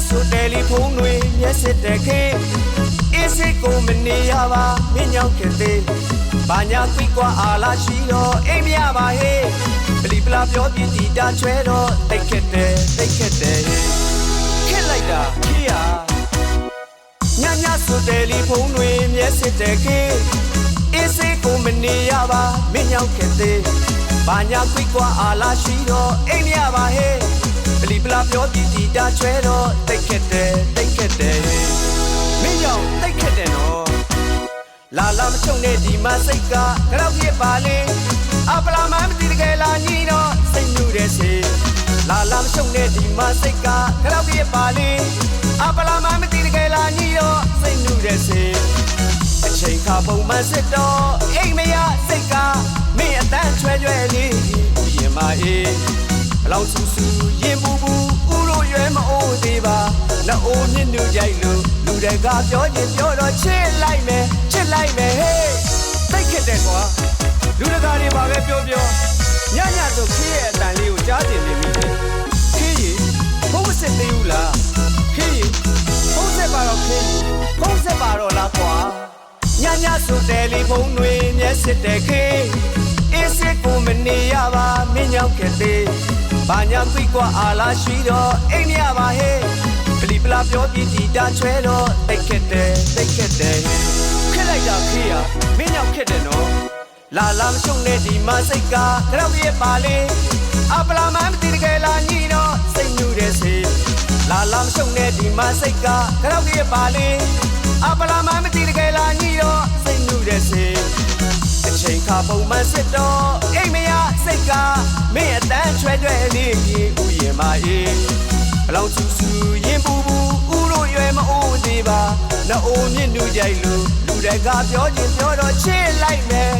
ဆိုတယ်လီဖုန်းတွေမျက်စစ်တဲ့ခေအေးစိတ်ကိုမနေရပါမင်းရောက်ခဲ့သေးဘာညာခွိကွာအာလာရှိတော့အိမ်မရပါဟေးပလီပလာပြောပြတီတာချွဲတော့တိတ်ခက်တယ်ခက်လိုက်တာခေးရညဆိုတယ်လီဖုန်းတွေမျက်စစ်တဲ့ခေအေးစိတ်ကိုမနေရပါမင်းရောက်ခဲ့သေးဘာညာခွိကွာအာလာရှိတော့အိမ်မရပါဟေးပလီပလာပြောပြတီတာချွဲတော့တိတ်ခက်တယ်မင်းရောက်တိတ်ခက်တယ်နော်လာမချုံနဲ့ဒီမစိတ်ကကြောက်ပြပါလေအပလာမမသိတကယ်လာညီတော့စိတ်ညူတဲ့စေလာမချုံနဲ့ဒီမစိတ်ကကြောက်ပြပါလေအပလာမမသိတကယ်လာညီတော့စိတ်ညူတဲ့စေအချိန်ခါပုံမှန်စစ်တော့အိမ်မရစိတ်ကမင်းအတန်းချွဲလေးရင်မအေးဘလောက်ဆူရင်ပူဥလို့ရွယ်မအိုးသေးပါလက်အိုးမြင့်နူကြိုက်လို့လူတွေကပြောရင်ပြောတော့ချစ်လိုက်မယ်ဟေးသိတ်ခက်တယ်ကွာလူတကာတွေပါပဲပြောညဆိုခေးရဲ့အတန်လေးကိုကြားတင်နေပြီခေးကြီးဖုံးစစ်သေးဘူးလားခေးကြီးဖုံးစစ်ပါတော့ခေးကြီးဖုံးစစ်ပါတော့လားကွာညဆိုတယ်လီဖုန်းတွေမျက်စစ်တဲ့ခေးအေးစစ်ကိုမနေရပါမင်းရောက်ခဲ့သေးဘာညာခွိကွာအာလာရှိတော့အိမ်မရပါဟေးပလီပလာပြောပြတီတာချွဲတော့တိတ်ခက်တယ်ခက်လိုက်တာခေးရမင်းရောက်ခက်တယ်နော်လာမချုံနဲ့ဒီမစိတ်ကကြောက်ပြပါလေအပလာမမသိတကယ်လာညီတော့စိတ်ညူတဲ့စေလာမချုံနဲ့ဒီမစိတ်ကကြောက်ပြပါလေအပလာမမသိတကယ်လာညီတော့စိတ်ညူတဲ့စေအချိန်ခါပုံမှန်စစ်တော့အိမ်မရစိတ်ကမင်းအတန်းချွဲလေးကြီးဥယျာဉ်မအေးဘလောက်ဆူရင်ပူဥလို့ရွယ်မအိုးသေးပါလက်အိုးမြင့်နူကြိုက်လို့လူတွေကပြောရင်ပြောတော့ချစ်လိုက်မယ်